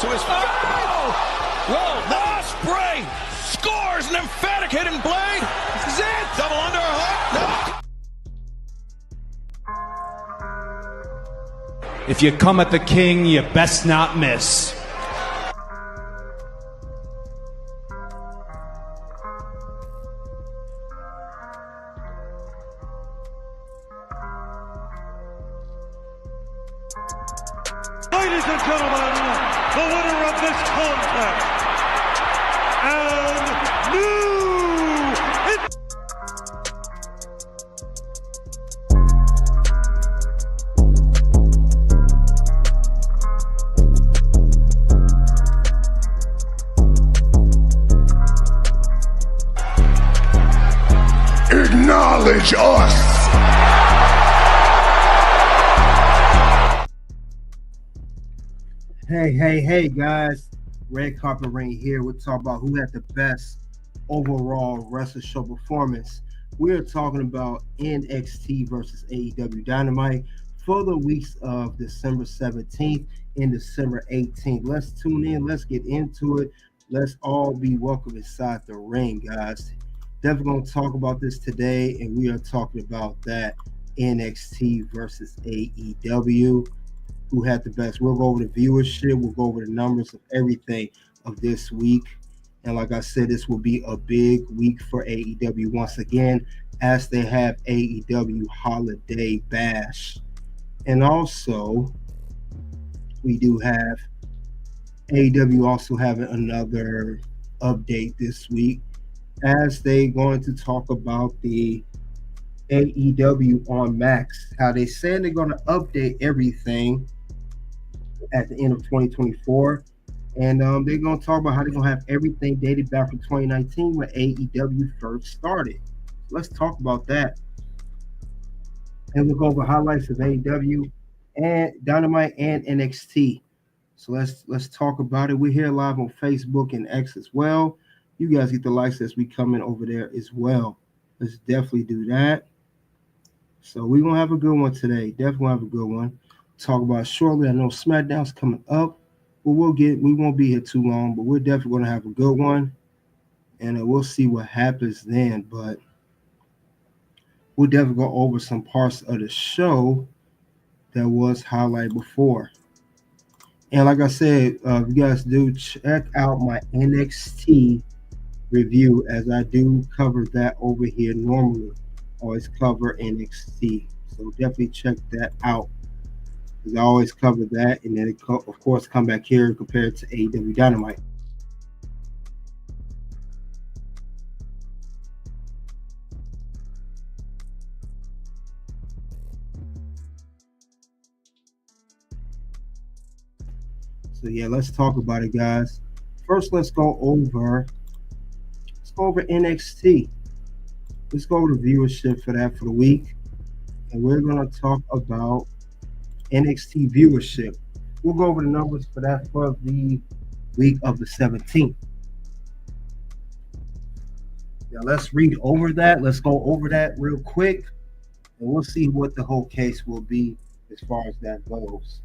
to his Ospreay scores an emphatic hit and blade. This is it. Double underhook. No. If you come at the king, you best not miss. Ladies and gentlemen, the winner of this contest, and acknowledge us. Hey, guys. Red Carpet Ring here. We're talking about who had the best overall wrestling show performance. We're talking about NXT versus AEW Dynamite for the weeks of December 17th and December 18th. Let's tune in. Let's get into it. Let's all be welcome inside the ring, guys. Definitely going to talk about this today, and we are talking about that NXT versus AEW. Who had the best? We'll go over the viewership. We'll go over the numbers of everything of this week. And like I said, this will be a big week for AEW once again, as they have AEW Holiday Bash. And also, we do have AEW also having another update this week, as they're going to talk about the AEW on Max, how they said they're going to update everything at the end of 2024, and they're going to talk about how they're going to have everything dated back from 2019 when AEW first started. Let's talk about that, and we'll go over highlights of AEW and Dynamite and NXT. So let's talk about it. We're here live on Facebook and X as well. You guys get the likes as we come in over there as well. Let's definitely do that. So we're going to have a good one today. Definitely have a good one. Talk about shortly. I know SmackDown's coming up, but we won't be here too long, but we're definitely going to have a good one, and we'll see what happens then. But we'll definitely go over some parts of the show that was highlighted before. And like I said, you guys do check out my NXT review, as I do cover that over here normally. Always cover NXT, so definitely check that out, because I always cover that, and then of course come back here and compare it to AEW Dynamite. So yeah, let's talk about it, guys. First, let's go over NXT. Let's go over the viewership for that for the week, and we're going to talk about NXT viewership. We'll go over the numbers for that for the week of the 17th. Now let's read over that. Let's go over that real quick, and we'll see what the whole case will be as far as that goes.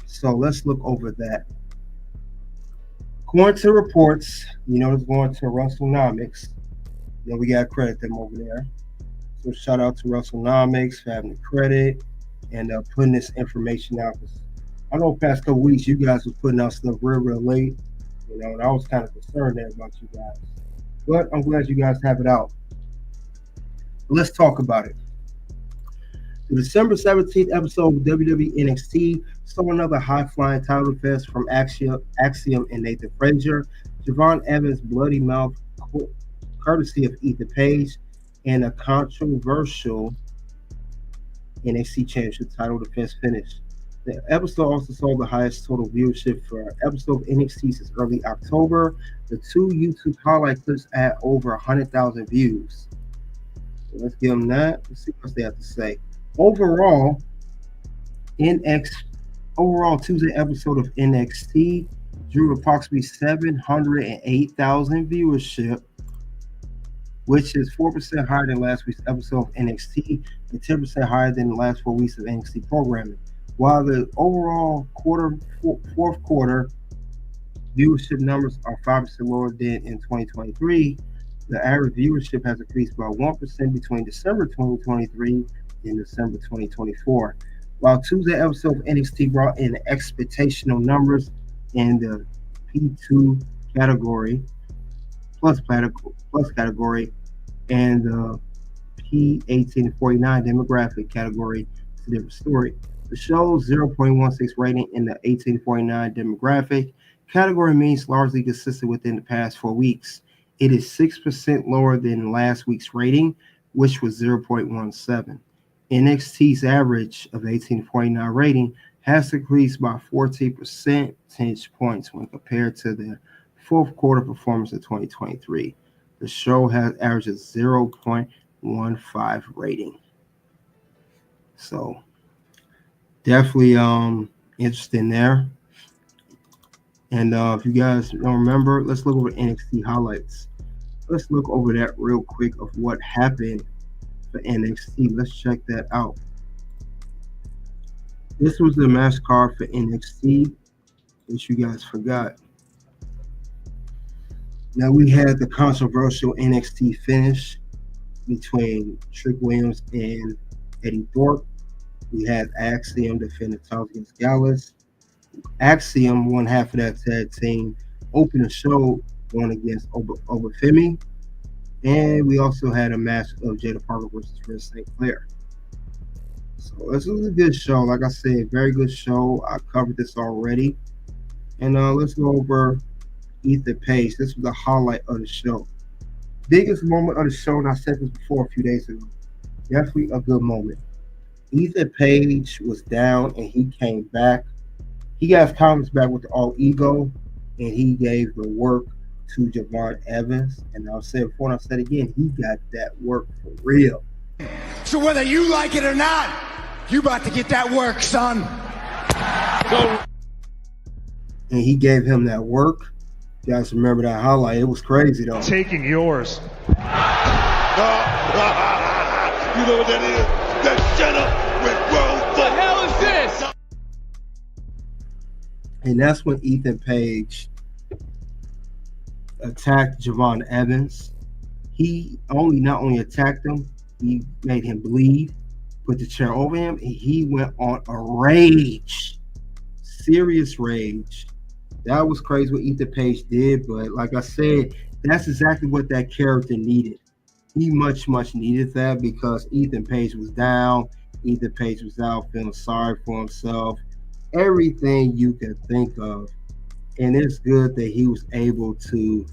So let's look over that. According to reports, it's going to WrestleNomics. We got to credit them over there. So shout out to WrestleNomics for having the credit and putting this information out. I know the past couple weeks you guys were putting out stuff real late, and I was kind of concerned there about you guys. But I'm glad you guys have it out. Let's talk about it. The December 17th episode of WWE NXT saw another high-flying title defense from Axiom and Nathan Fraser, Javon Evans' bloody mouth, courtesy of Ethan Page, and a controversial NXT Championship title defense finish. The episode also saw the highest total viewership for an episode of NXT since early October. The two YouTube highlight clips had over 100,000 views. So let's give them that. Let's see what they have to say. Overall, Tuesday episode of NXT drew approximately 708,000 viewership, which is 4% higher than last week's episode of NXT and 10% higher than the last 4 weeks of NXT programming. While the overall fourth quarter viewership numbers are 5% lower than in 2023, the average viewership has increased by 1% between December 2023 and December 2024. While Tuesday episode of NXT brought in expectational numbers in the P2 category, plus category, and the P18 49 demographic category, it's a different story. The show's 0.16 rating in the 1849 demographic category remains largely consistent within the past 4 weeks. It is 6% lower than last week's rating, which was 0.17. NXT's average of 1849 rating has increased by 14 percentage points when compared to the fourth quarter performance of 2023. The show has averaged a 0.15 rating. So definitely interesting there. And if you guys don't remember, let's look over NXT highlights. Let's look over that real quick of what happened for NXT. Let's check that out. This was the match card for NXT, which you guys forgot. Now we had the controversial NXT finish between Trick Williams and Eddie Thorpe. We had Axiom defend the title against Gallus. Axiom won half of that tag team, opened the show going against Obafemi. And we also had a match of Jada Parker versus Rhea St. Clair. So this was a good show. Like I said, very good show. I covered this already. And let's go over Ethan Page. This was the highlight of the show. Biggest moment of the show, and I said this before a few days ago. Definitely a good moment. Ethan Page was down and he came back. He got his comments back with all ego, and he gave the work to Javon Evans. And I'll say it before and I'll say it again, he got that work for real. So whether you like it or not, you about to get that work, son. Go. And he gave him that work. You guys remember that highlight? It was crazy, though. Taking yours. You know what that is? That shut up with World. What the hell is this? And that's when Ethan Page attacked Javon Evans. He not only attacked him, he made him bleed, put the chair over him, and he went on a rage. Serious rage. That was crazy what Ethan Page did, but like I said, that's exactly what that character needed. He much needed that because Ethan Page was down. Ethan Page was out feeling sorry for himself. Everything you could think of. And it's good that he was able to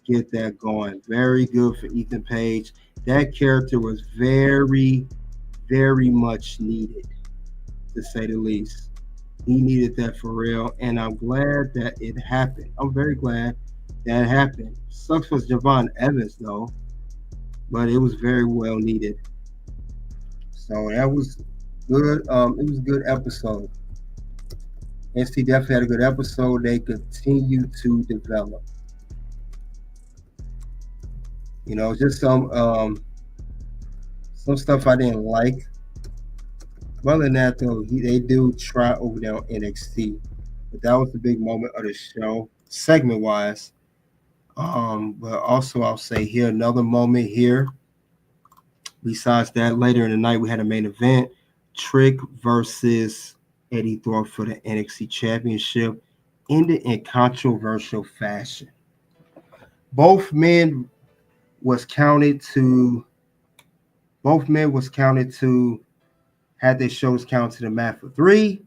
get that going. Very good for Ethan Page. That character was very much needed, to say the least. He needed that for real, and I'm glad that it happened. I'm very glad that happened. Sucks for Javon Evans, though, but it was very well needed. So that was good. It was a good episode. NXT definitely had a good episode. They continue to develop. You know, just some stuff I didn't like. Other than that, though, they do try over there on NXT. But that was the big moment of the show, segment-wise. But also, I'll say here, another moment here. Besides that, later in the night, we had a main event. Trick versus Eddie Thorpe for the NXT Championship. Ended in controversial fashion. Both men was counted to had their shows counted to the mat for 3,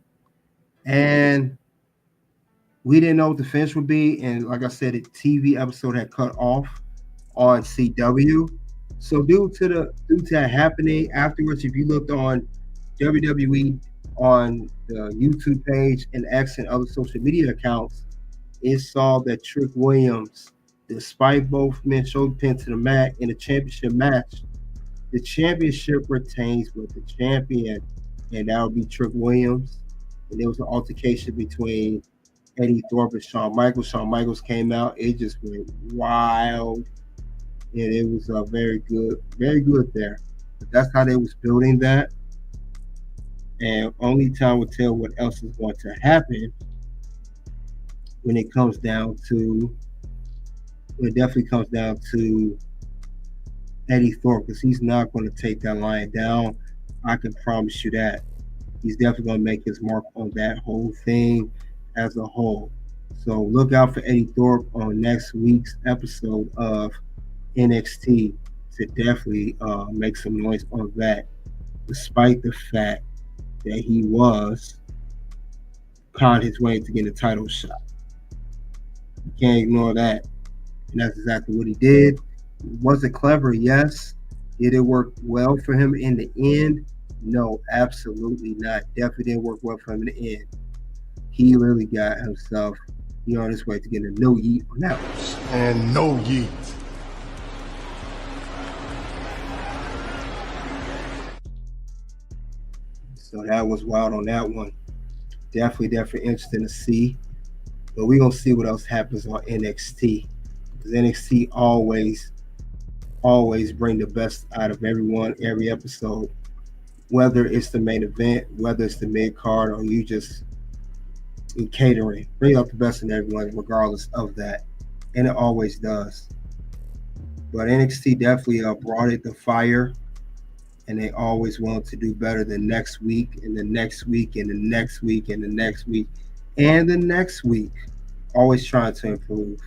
and we didn't know what the finish would be. And like I said, the TV episode had cut off on CW. So due to that happening afterwards, if you looked on WWE on the YouTube page and X and other social media accounts, it saw that Trick Williams, despite both men showed pin to the mat in a championship match, the championship retains with the champion, and that would be Trick Williams. And there was an altercation between Eddie Thorpe and Shawn Michaels. Shawn Michaels came out. It just went wild. And it was very good there. But that's how they was building that. And only time will tell what else is going to happen when it definitely comes down to Eddie Thorpe, because he's not going to take that line down. I can promise you that. He's definitely going to make his mark on that whole thing as a whole. So look out for Eddie Thorpe on next week's episode of NXT to definitely make some noise on that, despite the fact that he was conned his way into getting a title shot. You can't ignore that. And that's exactly what he did. Was it clever? Yes. Did it work well for him in the end? No, absolutely not. Definitely didn't work well for him in the end. He really got himself on his way to getting a no yeet on that one. And no yeet. So that was wild on that one. Definitely interesting to see. But we're going to see what else happens on NXT. Because NXT always bring the best out of everyone, every episode. Whether it's the main event, whether it's the mid-card, or you just in catering. Bring out the best in everyone regardless of that. And it always does. But NXT definitely brought it to fire. And they always want to do better the next week and the next week and the next week and the next week and the next week. Always trying to improve.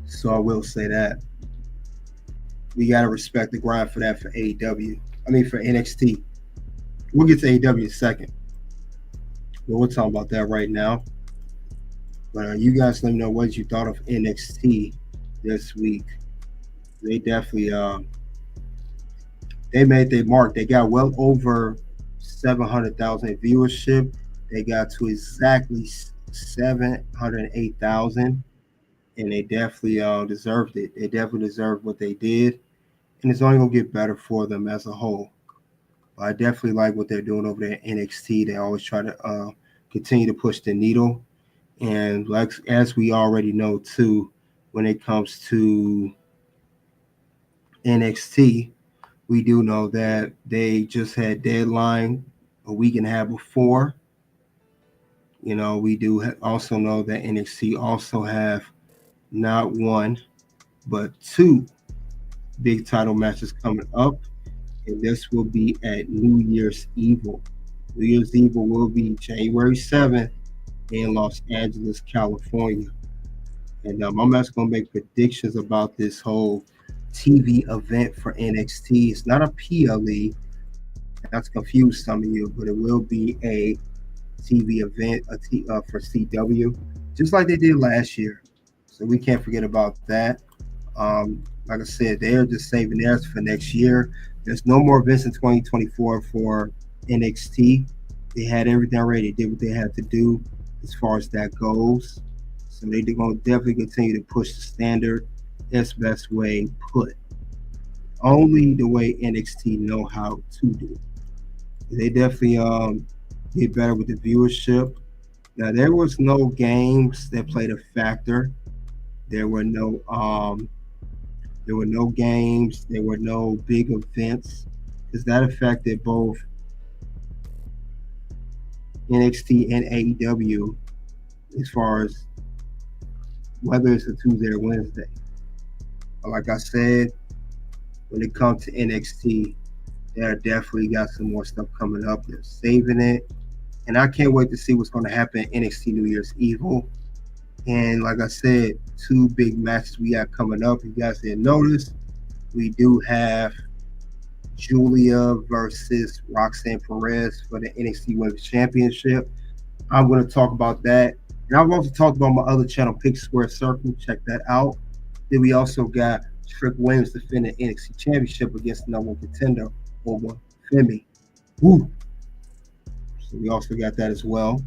So I will say that. We got to respect the grind for that for AEW. For NXT. We'll get to AEW in a second. But we'll talk about that right now. But you guys let me know what you thought of NXT this week. They definitely they made their mark. They got well over 700,000 viewership. They got to exactly 708,000, and they definitely deserved it. They definitely deserved what they did, and it's only gonna get better for them as a whole. But I definitely like what they're doing over there at NXT. They always try to continue to push the needle, and like as we already know too, when it comes to NXT. We do know that they just had deadline a week and a half before. We do also know that NXT also have not one, but two big title matches coming up. And this will be at New Year's Evil. New Year's Evil will be January 7th in Los Angeles, California. And I'm just going to make predictions about this whole TV event for NXT. It's not a PLE. That's confused some of you, but it will be a TV event for CW, just like they did last year. So we can't forget about that. Like I said, they're just saving theirs for next year. There's no more events in 2024 for NXT. They had everything ready. They did what they had to do as far as that goes. So they're going to definitely continue to push the standard. That's best way put. Only the way NXT know how to do. They definitely get better with the viewership. Now there was no games that played a factor. There were no games. There were no big events, because that affected both NXT and AEW as far as whether it's a Tuesday or Wednesday. Like I said, when it comes to NXT, they definitely got some more stuff coming up. They're saving it. And I can't wait to see what's going to happen in NXT New Year's Evil. And like I said, two big matches we got coming up. If you guys didn't notice, we do have Julia versus Roxanne Perez for the NXT Women's Championship. I'm going to talk about that. And I've also talked about my other channel, Pick Square Circle. Check that out. Then we also got Trick Williams defending NXT Championship against the number one contender over Femi. Woo! So we also got that as well. So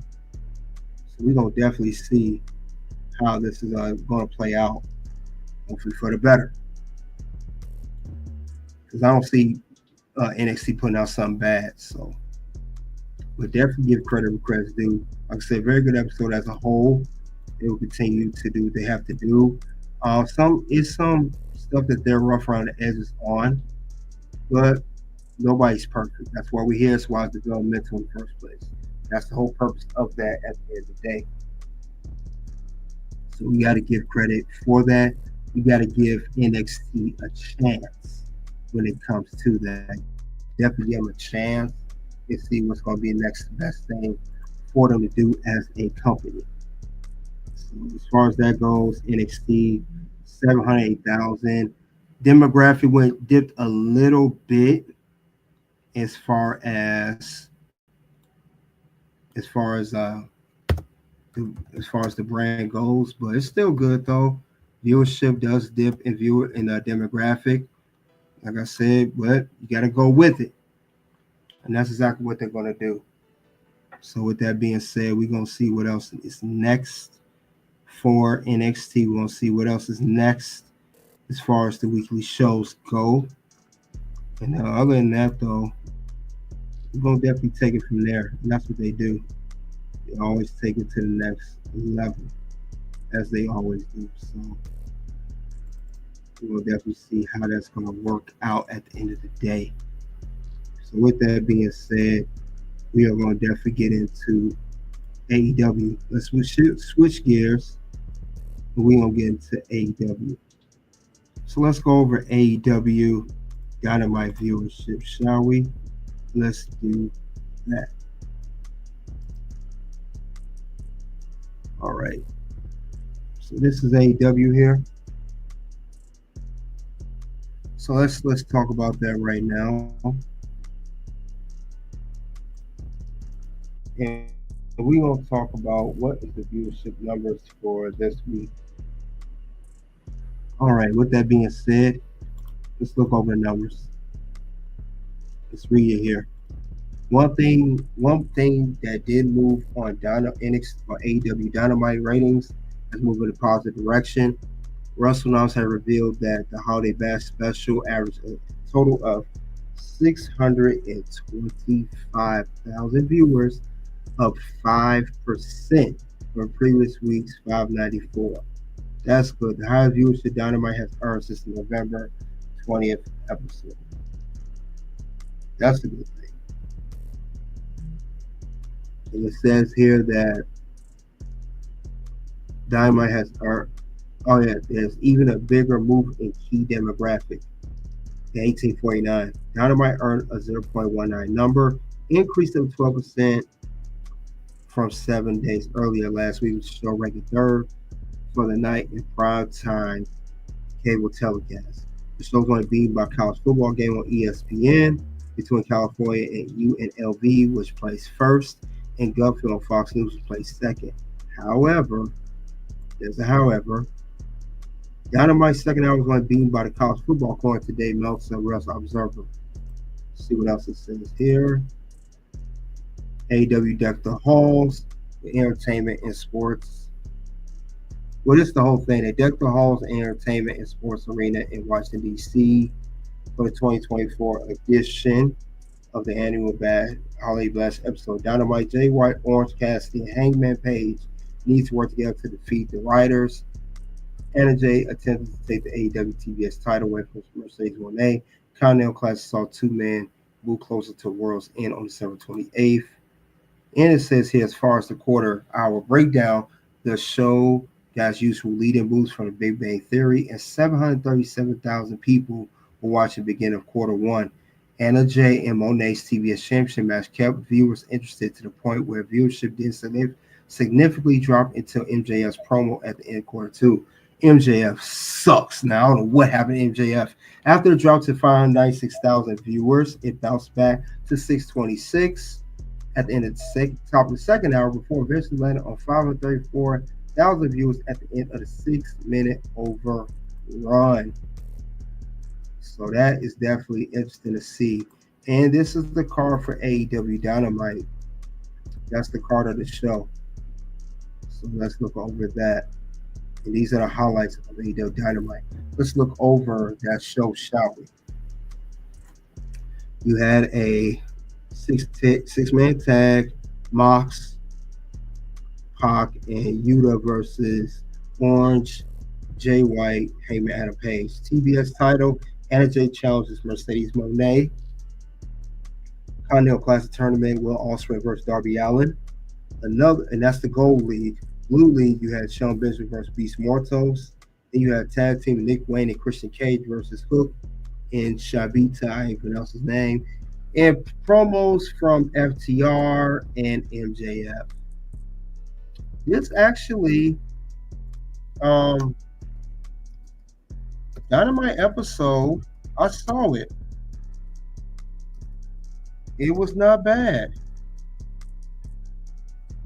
we're going to definitely see how this is going to play out. Hopefully for the better. Because I don't see NXT putting out something bad. So we'll definitely give credit where credit's due. Like I said, very good episode as a whole. They will continue to do what they have to do. Some stuff that they're rough around the edges on, but Nobody's perfect. That's why we're here. That's why it's developmental in the first place. That's the whole purpose of that at the end of the day. So we got to give credit for that. We got to give NXT a chance when it comes to that. Definitely give them a chance and see what's going to be the next best thing for them to do as a company. So as far as that goes, NXT 708,000. Demographic dipped a little bit as far as the brand goes, but it's still good though. Viewership does dip in demographic, like I said, but you got to go with it, and that's exactly what they're going to do. So with that being said, we're going to see what else is next for NXT. We're going to see what else is next as far as the weekly shows go. And other than that, though, we're going to definitely take it from there. And that's what they do. They always take it to the next level, as they always do. So we'll definitely see how that's going to work out at the end of the day. So with that being said, we are going to definitely get into AEW. Let's switch gears. We're going to get into AEW. So let's go over AEW Dynamite viewership, shall we? Let's do that. All right. So this is AEW here. So let's talk about that right now. And we're going to talk about what is the viewership numbers for this week. All right, with that being said, let's look over the numbers. Let's read it here. One thing that did move on NXT or AEW Dynamite ratings has moved in a positive direction. WrestleNomics have revealed that the Holiday Bash special averaged a total of 625,000 viewers, up 5% from previous week's 594. That's good. The highest viewership Dynamite has earned since the November 20th episode. That's a good thing. And it says here that Dynamite has earned, there's even a bigger move in key demographic. In 1849, Dynamite earned a 0.19 number, increased of 12% from 7 days earlier last week, which show ranked third for the night in prime time cable telecast. The show's going to be by college football game on ESPN between California and UNLV, which placed first, and Gulffield on Fox News, which placed second. However, there's a however. Dynamite's second hour is going to be beaten by the college football according to Dave Meltzer, Wrestling Observer. Let's see what else it says here. AEW decked the halls with entertainment and sports. Well, this is the whole thing. They decked the halls and entertainment and sports arena in Washington, D.C. for the 2024 edition of the annual Holiday Bash episode. Dynamite, Jay White, Orange Cassidy, and Hangman Page need to work together to defeat the Riders. Anna Jay attempted to take the AEW TBS title away from Mercedes Moné. Continental Classic saw two men move closer to World's End on December 28th. And it says here, as far as the quarter-hour breakdown, the show got usual lead-in moves from the Big Bang Theory, and 737,000 people were watching the beginning of quarter one. Anna Jay and Moné's TBS Championship match kept viewers interested to the point where viewership did significantly drop until MJF's promo at the end of quarter two. MJF sucks. Now, I don't know what happened to MJF. After the drop to 596,000 viewers, it bounced back to 626 at the end of the top of the second hour before eventually landed on 534,000 viewers at the end of the 6-minute overrun. So that is definitely interesting to see. And this is the card for AEW Dynamite. That's the card of the show. So let's look over that. And these are the highlights of AEW Dynamite. Let's look over that show, shall we? You had a six-man tag, Mox, Pac, and Yuta versus Orange, Jay White, Heyman, Adam Page. TBS title, Anna Jay challenges Mercedes Moné. Continental Classic Tournament, Will Ospreay versus Darby Allin. And that's the Gold League. Blue League, you had Shawn Benjamin versus Beast Mortos. Then you had tag team Nick Wayne and Christian Cage versus Hook and Shabita, I ain't pronounce his name. And promos from FTR and MJF. This actually Dynamite episode, I saw it. It was not bad.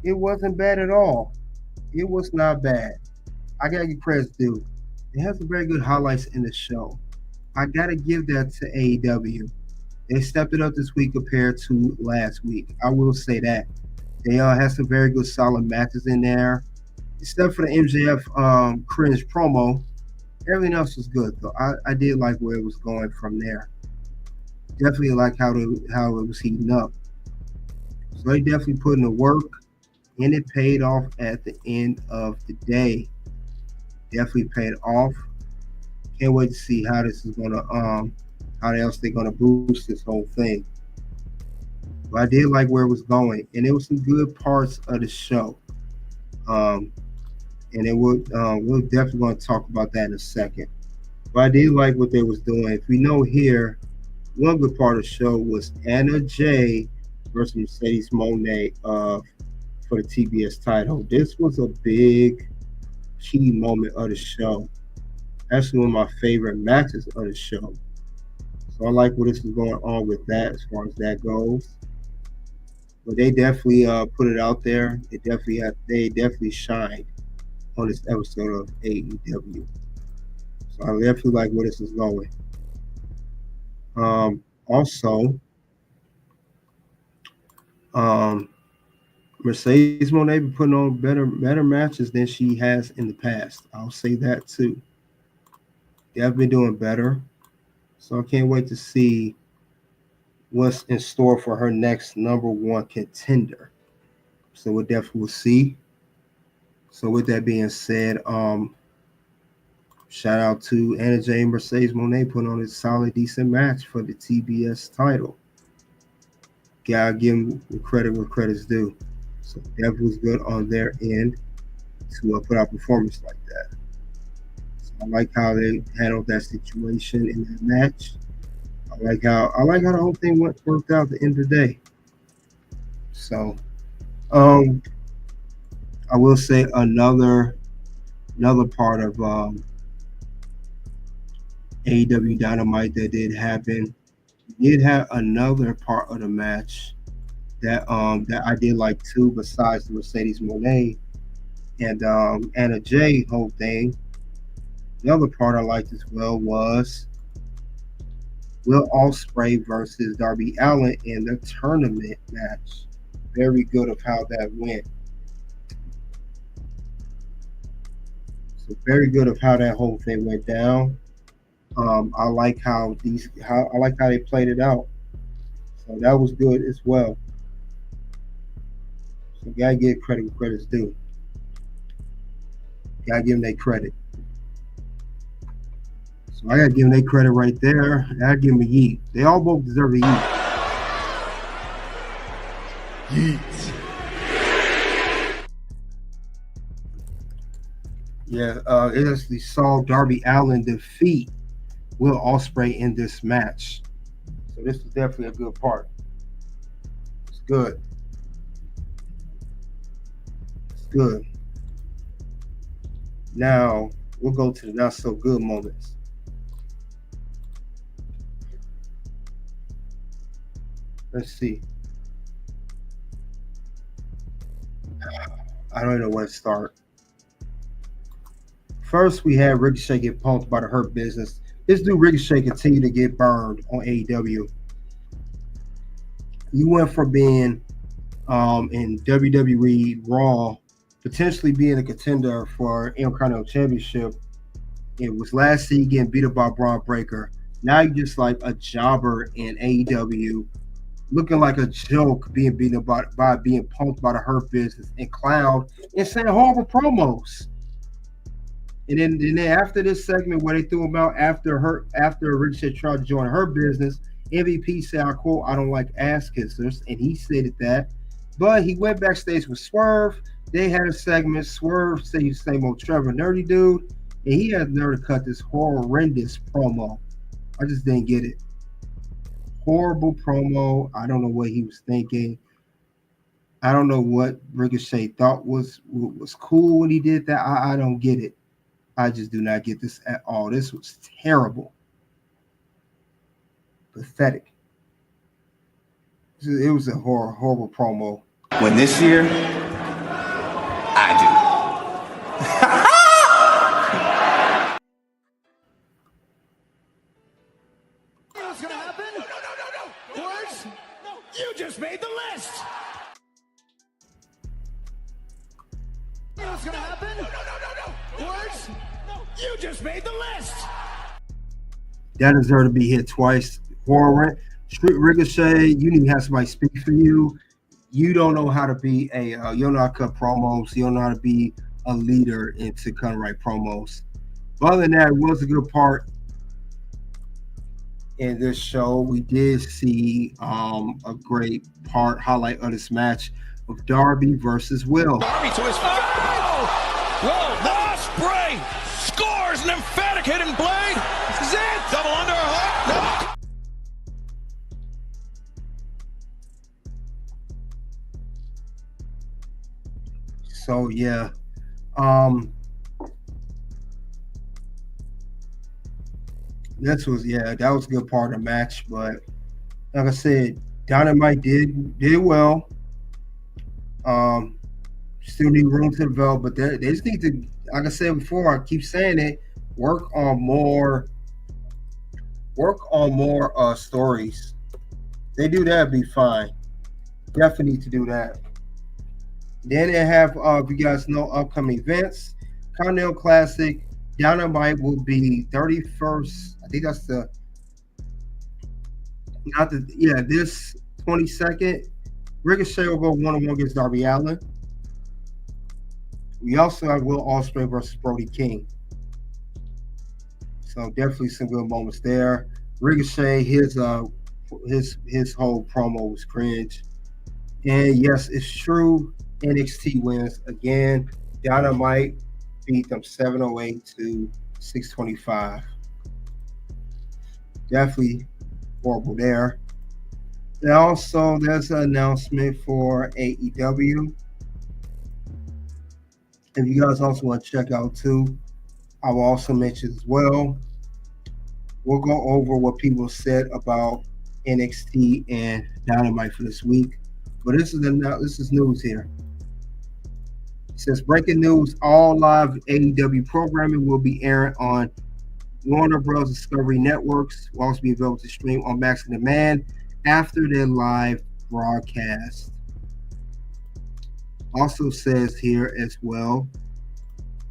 It wasn't bad at all. It was not bad. I gotta give credit due. It has some very good highlights in the show. I gotta give that to AEW. They stepped it up this week compared to last week. I will say that. They had some very good solid matches in there. Except for the MJF cringe promo, everything else was good though. I did like where it was going from there. Definitely like how it was heating up. So they definitely put in the work, and it paid off at the end of the day. Definitely paid off. Can't wait to see how this is gonna how else they're gonna boost this whole thing. But I did like where it was going, and there was some good parts of the show. And it would we're definitely going to talk about that in a second. But I did like what they was doing. If we know here, one good part of the show was Anna Jay versus Mercedes Moné for the TBS title. This was a big key moment of the show. Actually, one of my favorite matches of the show. So I like what this is going on with that as far as that goes. But they definitely put it out there. They definitely shined on this episode of AEW. So I definitely like where this is going. Also, Mercedes Moné been putting on better matches than she has in the past. I'll say that too. They have been doing better. So I can't wait to see what's in store for her next number one contender. So we definitely will see. So with that being said, shout out to Anna Jay and Mercedes Moné putting on a solid, decent match for the TBS title. Gotta give them the credit where credit's due. So that was good on their end to put out performance like that. So I like how they handled that situation in that match. I like how the whole thing worked out at the end of the day. So, I will say another part of AEW Dynamite that did happen. Did have another part of the match that I did like too, besides the Mercedes Moné and Anna Jay whole thing. The other part I liked as well was Will Ospreay versus Darby Allin in the tournament match. Very good of how that went. So very good of how that whole thing went down. I like how they played it out. So that was good as well. So gotta give credit where credit's due. Gotta give them their credit. So I gotta give them their credit right there. I gotta give them a yeet. They all both deserve a yeet. Yeet. Yeah, it actually saw Darby Allin defeat Will Ospreay in this match. So this is definitely a good part. It's good. It's good. Now we'll go to the not so good moments. Let's see. I don't know where to start. First, we had Ricochet get punked by the Hurt Business. This dude Ricochet continued to get burned on AEW. You went from being in WWE Raw, potentially being a contender for Intercontinental Championship. It was last season getting beat up by Braun Breaker. Now you're just like a jobber in AEW, looking like a joke, being beaten up by being punked by the Hurt Business and Cloud and saying horrible promos. And then after this segment where they threw him out after Ricochet tried to join Hurt Business, MVP said, I quote, I don't like ass kissers, and he stated that. But he went backstage with Swerve. They had a segment. Swerve said he's the same old Trevor Nerdy dude, and he had the nerve to cut this horrendous promo. I just didn't get it. Horrible promo. I don't know what he was thinking. I don't know what Ricochet thought was cool when he did that. I don't get it. I just do not get this at all. This was terrible. Pathetic. It was a horrible promo. When this year, I do. You know what's gonna happen? No. Words? No. You just made the list. You know what's gonna happen? No. Words? No. You just made the list. That deserved to be hit twice. Ricochet, you need to have somebody speak for you. You don't know how to be you don't know how to cut promos. You don't know how to be a leader and to kind of write promos. But other than that, it was a good part in this show. We did see a great highlight of this match of Darby versus Will. Darby to his Ospreay scores an emphatic hidden blade. This is it. Double underhook. No. So yeah, that was a good part of the match. But like I said, Dynamite did well. Still need room to develop, but they just need to, like I said before, I keep saying it, work on more stories. They do that, it'd be fine. Definitely need to do that. Then they have, if you guys know, upcoming events. Continental Classic, Dynamite will be 31st. I think that's this 22nd. Ricochet will go 1-on-1 against Darby Allin. We also have Will Ospreay versus Brody King. So definitely some good moments there. Ricochet, his whole promo was cringe. And yes, it's true. NXT wins again. Dynamite beat them 708 to 625. Definitely horrible there. And also, there's an announcement for AEW. If you guys also want to check out too, I will also mention as well. We'll go over what people said about NXT and Dynamite for this week. But this is news here. It says breaking news: all live AEW programming will be airing on Warner Bros. Discovery Networks. Will also be available to stream on Max on Demand after their live broadcast. Also says here as well,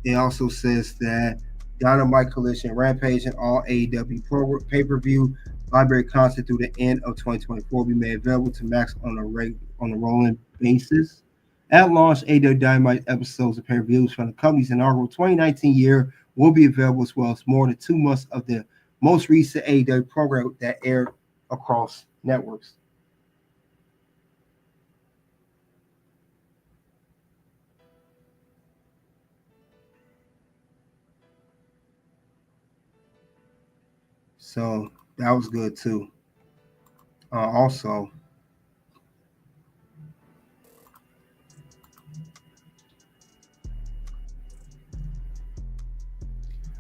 it also says that Dynamite, Collision, Rampage, and all AEW pay-per-view library content through the end of 2024 will be made available to Max on a rolling basis. At launch, AEW Dynamite episodes of pay-per-views from the company's inaugural 2019 year will be available, as well as more than 2 months of the most recent AEW program that aired across networks. So that was good too. Also,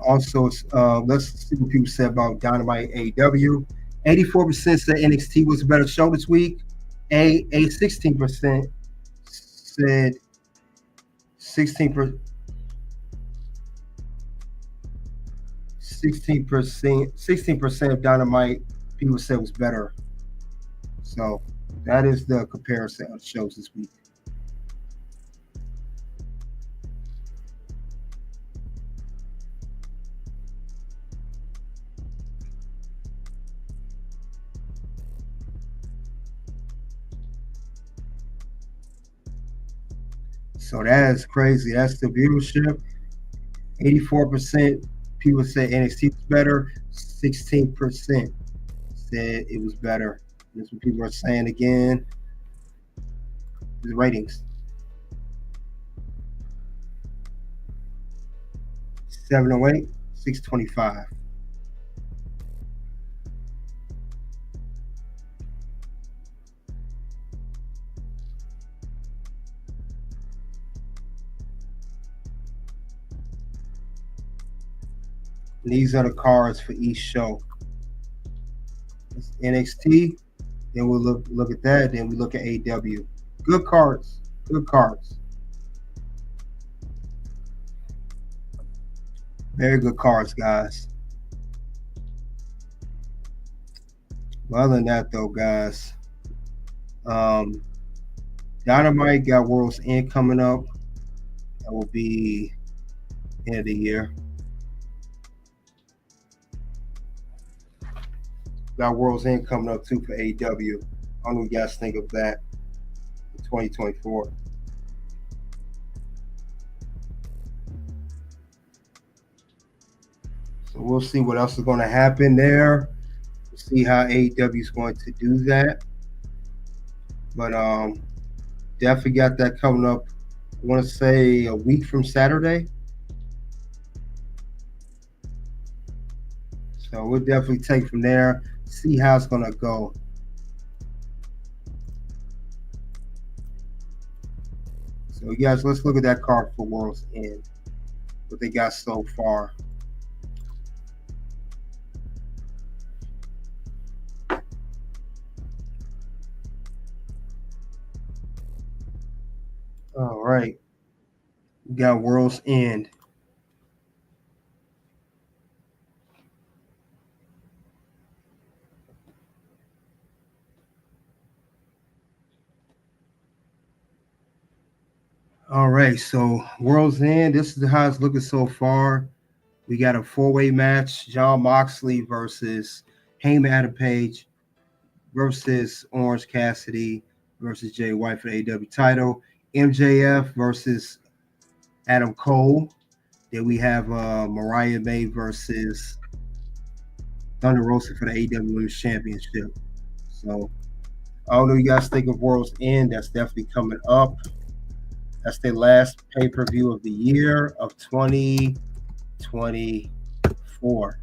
let's see what people said about Dynamite AEW. 84% said NXT was a better show this week. 16% said 16% of Dynamite people said was better. So that is the comparison of shows this week. So that is crazy. That's the viewership. 84% people say NXT was better. 16% said it was better. That's what people are saying again. The ratings. 708, 625. And these are the cards for each show. It's NXT, then we'll look at that, then we look at AEW. Good cards. Good cards. Very good cards, guys. Well, other than that, though, guys, Dynamite got World's End coming up. That will be end of the year. Got World's End coming up too for AEW. I don't know what you guys think of that in 2024. So we'll see what else is going to happen there. We'll see how AEW is going to do that. But definitely got that coming up. I want to say a week from Saturday. So we'll definitely take from there, see how it's going to go. So, guys, let's look at that card for World's End, what they got so far. All right. We got World's End. All right, so World's End, this is how it's looking so far. We got a four-way match, Jon Moxley versus Heyman Adam Page versus Orange Cassidy versus Jay White for the AEW title. MJF versus Adam Cole. Then we have Mariah May versus Thunder Rosa for the AEW Women's Championship. So I don't know what you guys think of World's End. That's definitely coming up. That's the last pay-per-view of the year of 2024.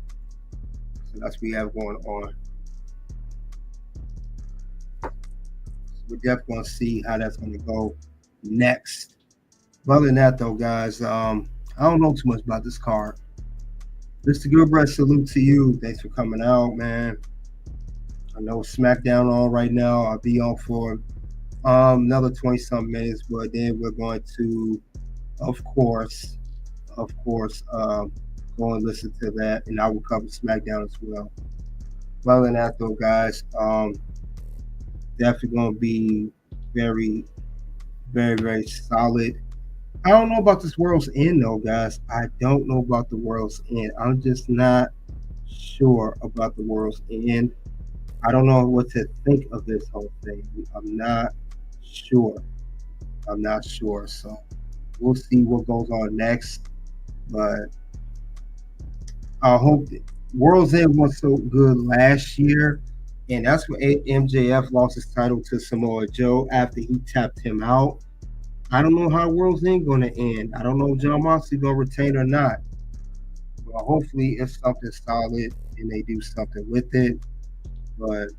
So that's what we have going on. So we're definitely going to see how that's going to go next. But other than that, though, guys, I don't know too much about this card. Mr. Goodbread, salute to you. Thanks for coming out, man. I know SmackDown on right now. I'll be on for another 20-some minutes, but then we're going to, of course, go and listen to that, and I will cover SmackDown as well. Other than that, though, guys, definitely going to be very, very, very solid. I don't know about this World's End, though, guys. I don't know about the World's End. I'm just not sure about the World's End. I don't know what to think of this whole thing. I'm not sure. So we'll see what goes on next. But I hope that World's End was so good last year, and that's when MJF lost his title to Samoa Joe after he tapped him out. I don't know how World's End going to end. I don't know if Jon Moxley going to retain or not. But hopefully it's something solid and they do something with it. But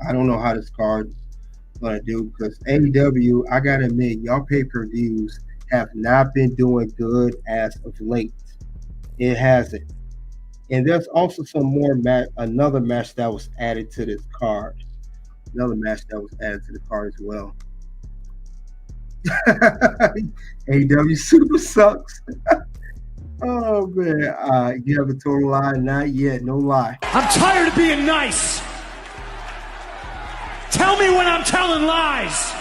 I don't know how this card going to do, because AEW, I got to admit, y'all pay-per-views have not been doing good as of late. It hasn't. And there's also some more another match that was added to this card. Another match that was added to the card as well. AEW super sucks. Oh, man. You have a total lie? Not yet. No lie. I'm tired of being nice. Tell me when I'm telling lies.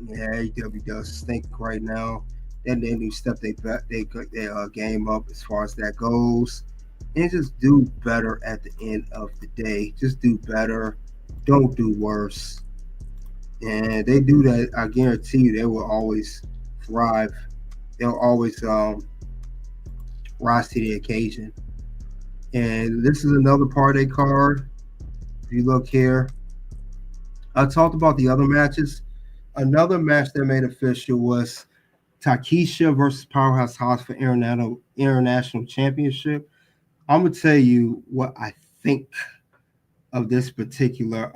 Yeah, AEW does stink right now. And they need to step their game up as far as that goes. And just do better at the end of the day. Just do better. Don't do worse. And they do that, I guarantee you, they will always thrive. They'll always rise to the occasion. And this is another parlay card. If you look here, I talked about the other matches. Another match that made official was Takesha versus Powerhouse Hobbs for International Championship. I'm gonna tell you what I think of this particular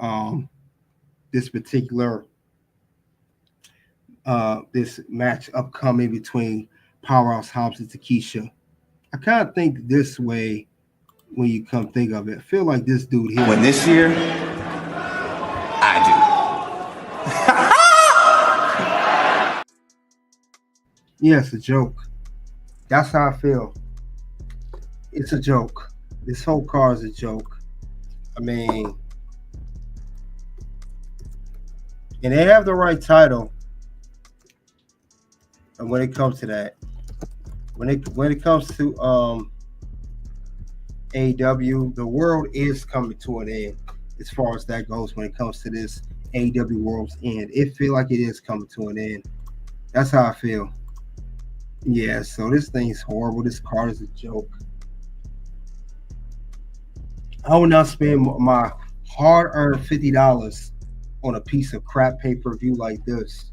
this match upcoming between Powerhouse Hobbs and Takesha. I kind of think this way when you come think of it. I feel like this dude here. When this year, I Yeah, it's a joke. That's how I feel. It's a joke. This whole card is a joke. I mean, and they have the right title. And when it comes to that, when it comes to AEW, the world is coming to an end as far as that goes. When it comes to this AEW World's End, it feels like it is coming to an end. That's how I feel. Yeah, so this thing's horrible. This card is a joke. I will not spend my hard-earned $50 on a piece of crap pay-per-view like this.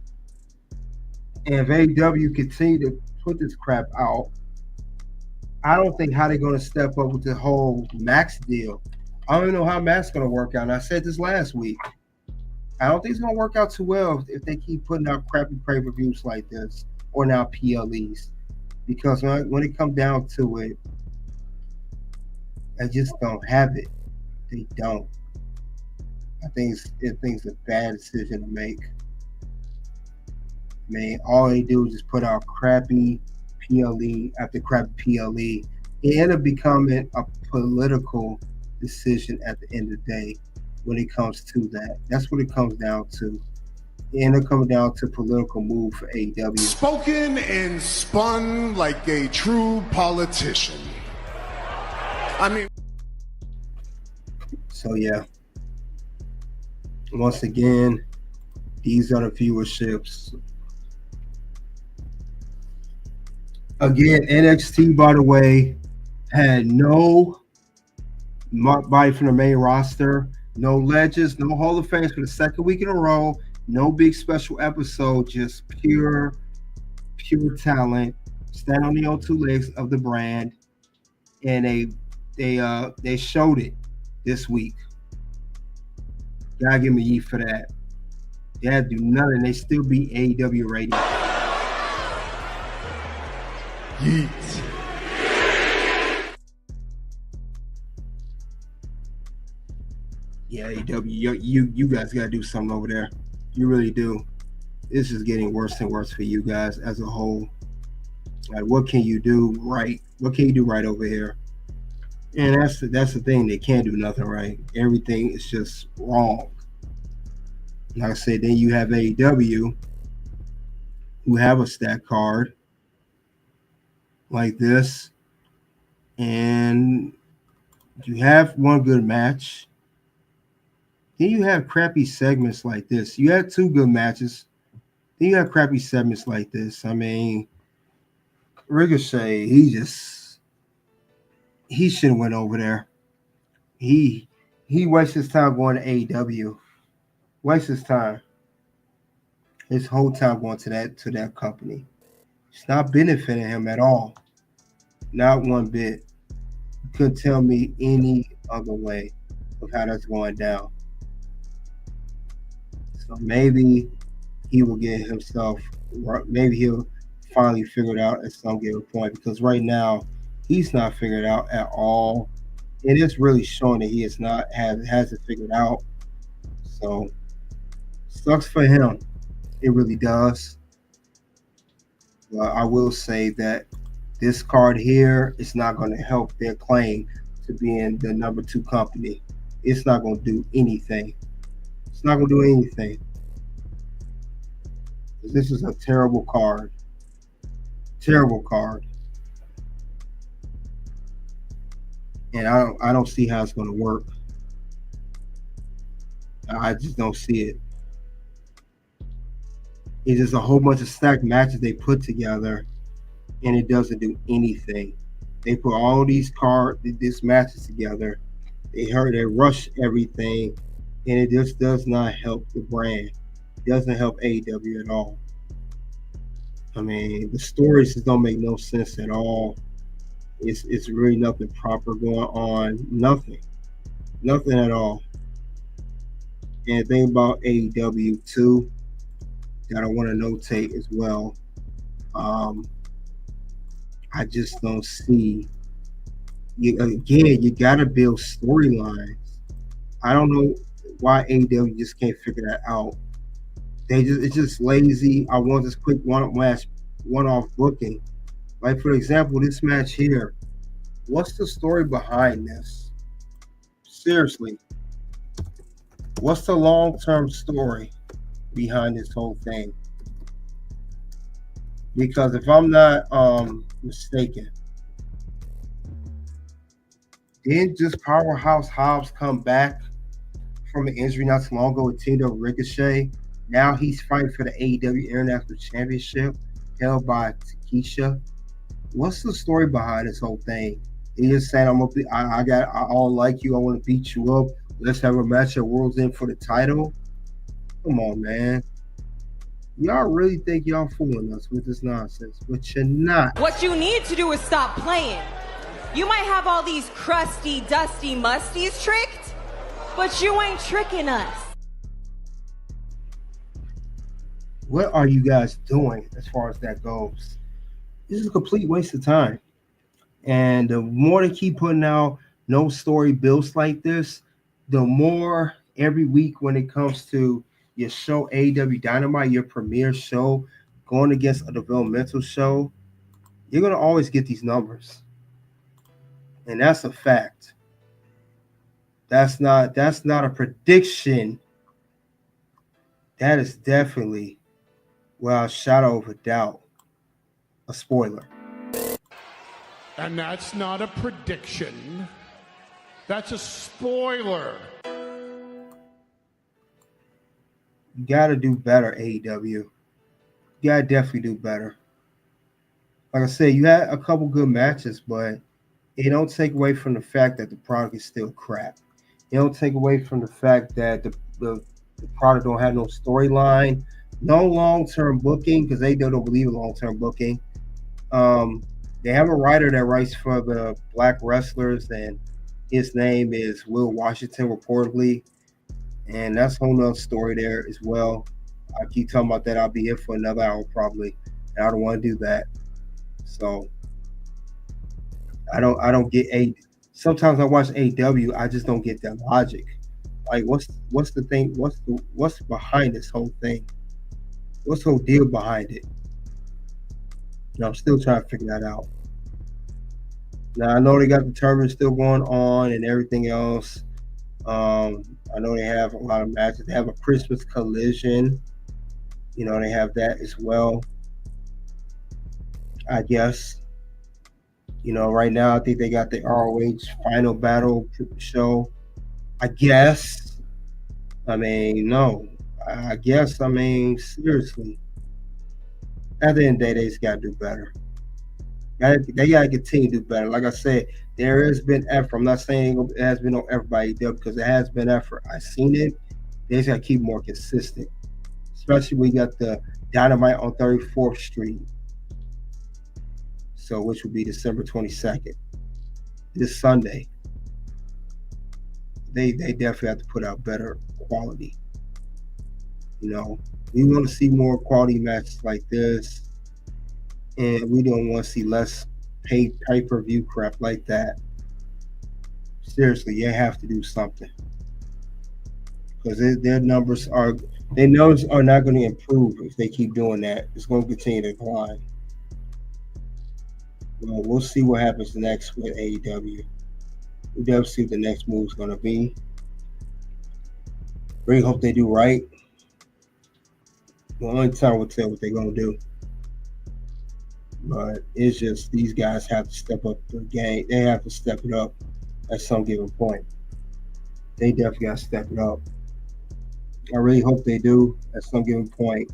And if AEW continue to put this crap out, I don't think how they're going to step up with the whole Max deal. I don't even know how Max going to work out. And I said this last week. I don't think it's going to work out too well if they keep putting out crappy pay-per-views like this, or now PLEs. Because when it comes down to it, I just don't have it. They don't. I think it's a bad decision to make. Man, all they do is just put out crappy PLE after crappy PLE. It ended up becoming a political decision at the end of the day when it comes to that. That's what it comes down to. It ended up coming down to political move for AEW. Spoken and spun like a true politician. I mean, so yeah. Once again, these are the viewerships. Again, NXT, by the way, had no body from the main roster, no legends, no Hall of Famers for the second week in a row, no big special episode, just pure talent, stand on the own two legs of the brand, and they showed it this week. Gotta give me yeet for that. They had to do nothing. They still beat AEW ratings. yeet. Yeah, AEW, you guys gotta do something over there. You really do. It's just getting worse and worse for you guys as a whole. Like, what can you do right? What can you do right over here? And that's the thing. They can't do nothing right. Everything is just wrong. Like I said, then you have AEW, who have a stat card like this, and you have one good match. Then you have crappy segments like this. You had two good matches. Then you have crappy segments like this. I mean, Ricochet, he shouldn't went over there. He wastes his time going to AEW. Wastes his time. His whole time going to that company. It's not benefiting him at all. Not one bit. You couldn't tell me any other way of how that's going down. So maybe he will get himself, maybe he'll finally figure it out at some given point, because right now he's not figured out at all. It is really showing that he hasn't figured out. So sucks for him. It really does. But I will say that this card here is not going to help their claim to being the number 2 company. It's not going to do anything. It's not going to do anything. This is a terrible card. Terrible card. And I don't see how it's going to work. I just don't see it. It's just a whole bunch of stacked matches they put together, and it doesn't do anything. They put all these these matches together. They rush everything, and it just does not help the brand. It doesn't help AEW at all. I mean, the stories just don't make no sense at all. It's really nothing proper going on. Nothing at all. And the thing about AEW too that I want to notate as well. I just don't see. You got to build storylines. I don't know why AEW just can't figure that out. It's just lazy. I want this quick one-off booking. Like for example, this match here. What's the story behind this? Seriously, what's the long-term story behind this whole thing? Because if I'm not mistaken, didn't just Powerhouse Hobbs come back from an injury not too long ago with teamed up Ricochet? Now he's fighting for the AEW International Championship held by Takesha. What's the story behind this whole thing? He's just saying, I don't like you. I want to beat you up. Let's have a match at World's End for the title. Come on, man. Y'all really think y'all fooling us with this nonsense, but you're not. What you need to do is stop playing. You might have all these crusty, dusty musties tricked, but you ain't tricking us. What are you guys doing as far as that goes? This is a complete waste of time. And the more they keep putting out no story builds like this, the more every week when it comes to your show, AEW Dynamite, your premiere show, going against a developmental show, you're going to always get these numbers. And that's a fact. That's not a prediction. That is definitely, without a shadow of a doubt, a spoiler. And that's not a prediction. That's a spoiler. You got to do better, AEW. You got to definitely do better. Like I said, you had a couple good matches, but it don't take away from the fact that the product is still crap. It don't take away from the fact that the product don't have no storyline, no long-term booking, because they don't believe in long-term booking. They have a writer that writes for the Black wrestlers, and his name is Will Washington, reportedly. And that's a whole nother story there as well. I keep talking about that. I'll be here for another hour probably. And I don't want to do that. So I don't get sometimes I watch AEW, I just don't get that logic. Like what's the thing? What's behind this whole thing? What's the whole deal behind it? I'm still trying to figure that out. Now, I know they got the tournament still going on and everything else. I know they have a lot of matches. They have a Christmas Collision. You know, they have that as well, I guess. You know, right now, I think they got the ROH Final Battle show. I guess. I mean, no. I guess, I mean, seriously. At the end of the day, they just got to do better. They got to continue to do better. Like I said, there has been effort. I'm not saying it has been no effort by AEW because it has been effort. I've seen it. They just got to keep more consistent. Especially when you got the Dynamite on 34th Street. So, which will be December 22nd. This Sunday. They definitely have to put out better quality. You know, we want to see more quality matches like this, and we don't want to see less paid pay-per-view crap like that. Seriously, you have to do something because their numbers are not going to improve if they keep doing that. It's going to continue to decline. Well, we'll see what happens next with AEW. We'll definitely see what the next move is going to be. Really hope they do right. The only time will tell what they're going to do. But it's just these guys have to step up the game. They have to step it up at some given point. They definitely got to step it up. I really hope they do at some given point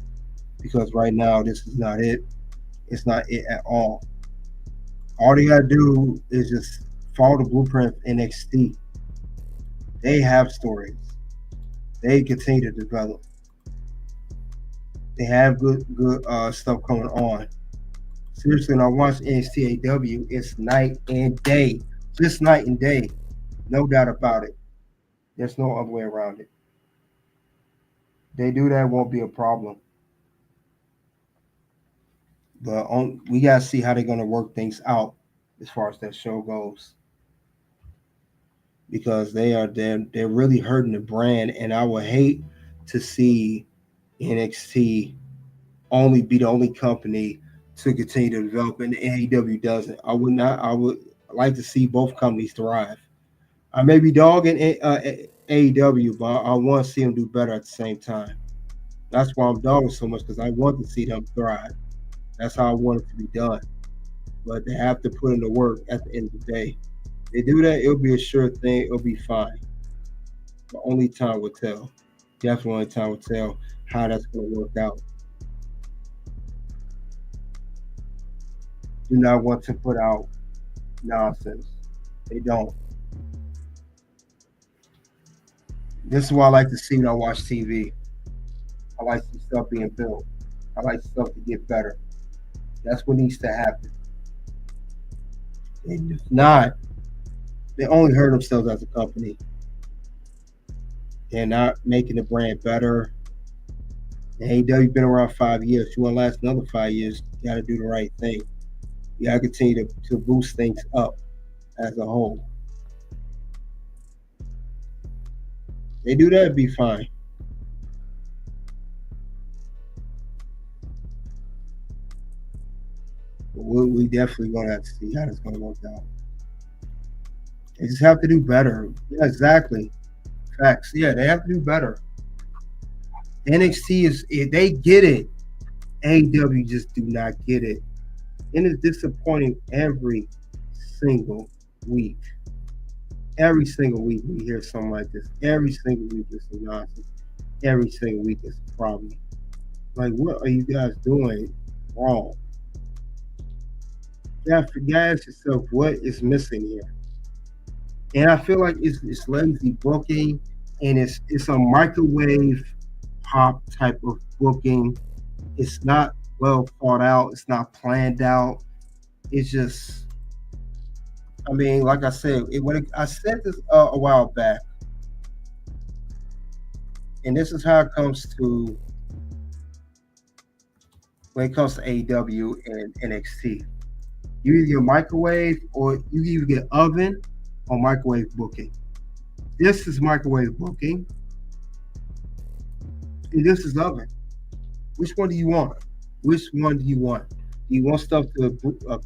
because right now this is not it. It's not it at all. All they gotta do is just follow the blueprint of NXT. They have stories. They continue to develop. They have good stuff coming on. Seriously, when I watch NXT AEW, it's night and day. Just night and day. No doubt about it. There's no other way around it. They do that, won't be a problem. But we gotta see how they're gonna work things out as far as that show goes. Because they're really hurting the brand, and I would hate to see NXT only be the only company to continue to develop, and AEW doesn't. I would like to see both companies thrive. I may be dogging AEW, but I want to see them do better at the same time. That's why I'm dogging so much, because I want to see them thrive. That's how I want it to be done. But they have to put in the work at the end of the day. If they do that, it'll be a sure thing. It'll be fine. But only time will tell. Definitely only time will tell how that's going to work out. Do not want to put out nonsense. They don't. This is what I like to see when I watch TV. I like some stuff being built. I like stuff to get better. That's what needs to happen. And if not, they only hurt themselves as a company. They're not making the brand better. AEW been around 5 years. You want to last another 5 years, you got to do the right thing. You got to continue to boost things up as a whole. They do that, it'd be fine. But we definitely going to have to see how it's going to work out. They just have to do better. Yeah, exactly. Facts. Yeah, they have to do better. NXT if they get it. AEW just do not get it. And it's disappointing every single week. Every single week we hear something like this. Every single week there's some nonsense. Every single week there's a problem. Like, what are you guys doing wrong? You have to ask yourself what is missing here. And I feel like it's lazy booking, and it's a microwave pop type of booking. It's not well thought out. It's not planned out. It's just, I mean, like I said, I said this a while back, and this is how it comes to when it comes to AEW and NXT. You either get microwave or you either get oven or microwave booking. This is microwave booking, and this is oven. Which one do you want? Which one do you want? Do you want stuff to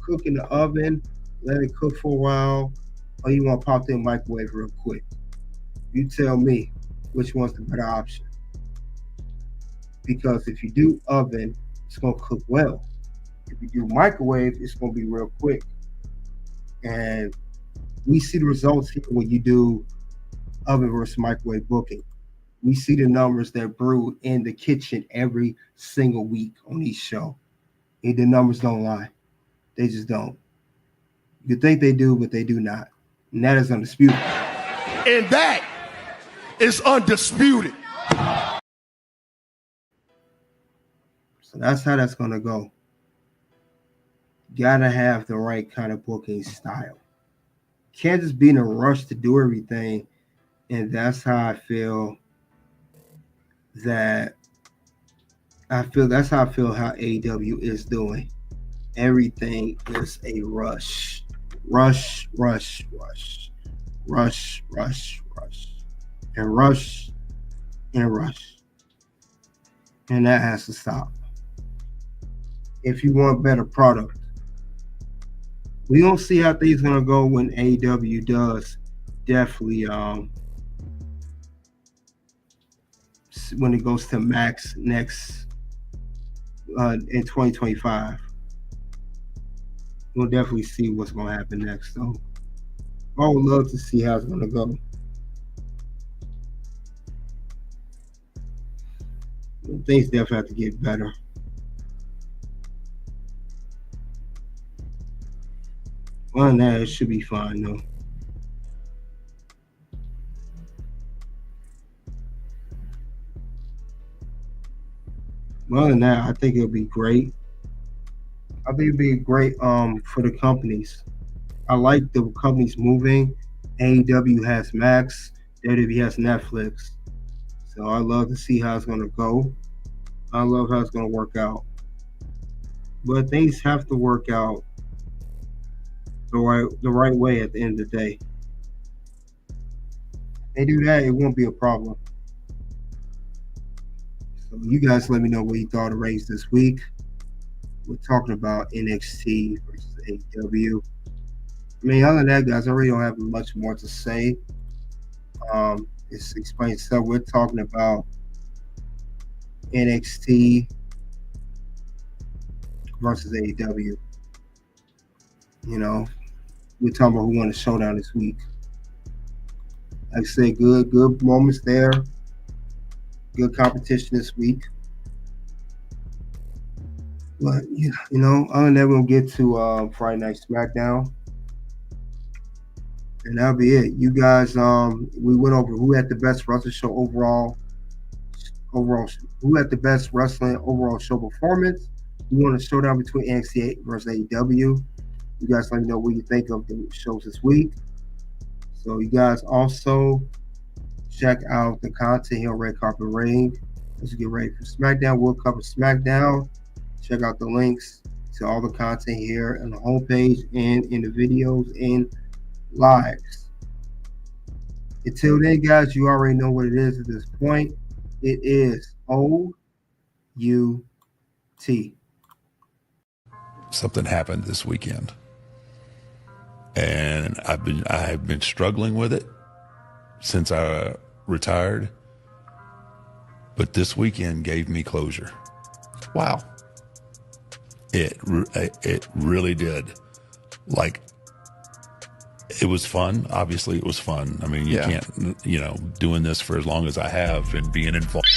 cook in the oven, let it cook for a while, or you want to pop it in the microwave real quick? You tell me which one's the better option. Because if you do oven, it's going to cook well. If you do microwave, it's going to be real quick. And we see the results here when you do oven versus microwave booking. We see the numbers that brew in the kitchen every single week on each show. And the numbers don't lie. They just don't. You think they do, but they do not. And that is undisputed. And that is undisputed. So that's how that's going to go. Gotta have the right kind of booking style. Can't just be in a rush to do everything. And that's how I feel that's how AEW is doing. Everything is a rush. Rush. And rush. And that has to stop. If you want better product. We don't see how things are gonna go when AEW does definitely when it goes to Max next in 2025. We'll definitely see what's gonna happen next. So I would love to see how it's gonna go. Things definitely have to get better. Other than that, it should be fine though. Other than that, I think it'll be great. I think it'll be great for the companies. I like the companies moving. AEW has Max, WWE has Netflix. So I love to see how it's gonna go. I love how it's gonna work out. But things have to work out the right way at the end of the day. If they do that, it won't be a problem. So you guys let me know what you thought of race this week. We're talking about NXT versus AEW. I mean, other than that, guys, I really don't have much more to say. It's explained stuff. We're talking about NXT versus AEW. You know, we're talking about who won the showdown this week. Like I said, good moments there. Good competition this week. But, you know, other than that, we'll get to Friday Night SmackDown. And that'll be it. You guys, we went over who had the best wrestling show overall, who had the best wrestling overall show performance. We want a showdown between NXT versus AEW. You guys let me know what you think of the shows this week. So you guys also check out the content here on Red Carpet Ring. Let's get ready for SmackDown. We'll cover SmackDown. Check out the links to all the content here on the homepage and in the videos and lives. Until then, guys, you already know what it is at this point. It is OUT. Something happened this weekend, and I've been struggling with it since I retired, but this weekend gave me closure. Wow. It really did. Like, it was fun. Obviously, it was fun. I mean, you can't, doing this for as long as I have and being involved.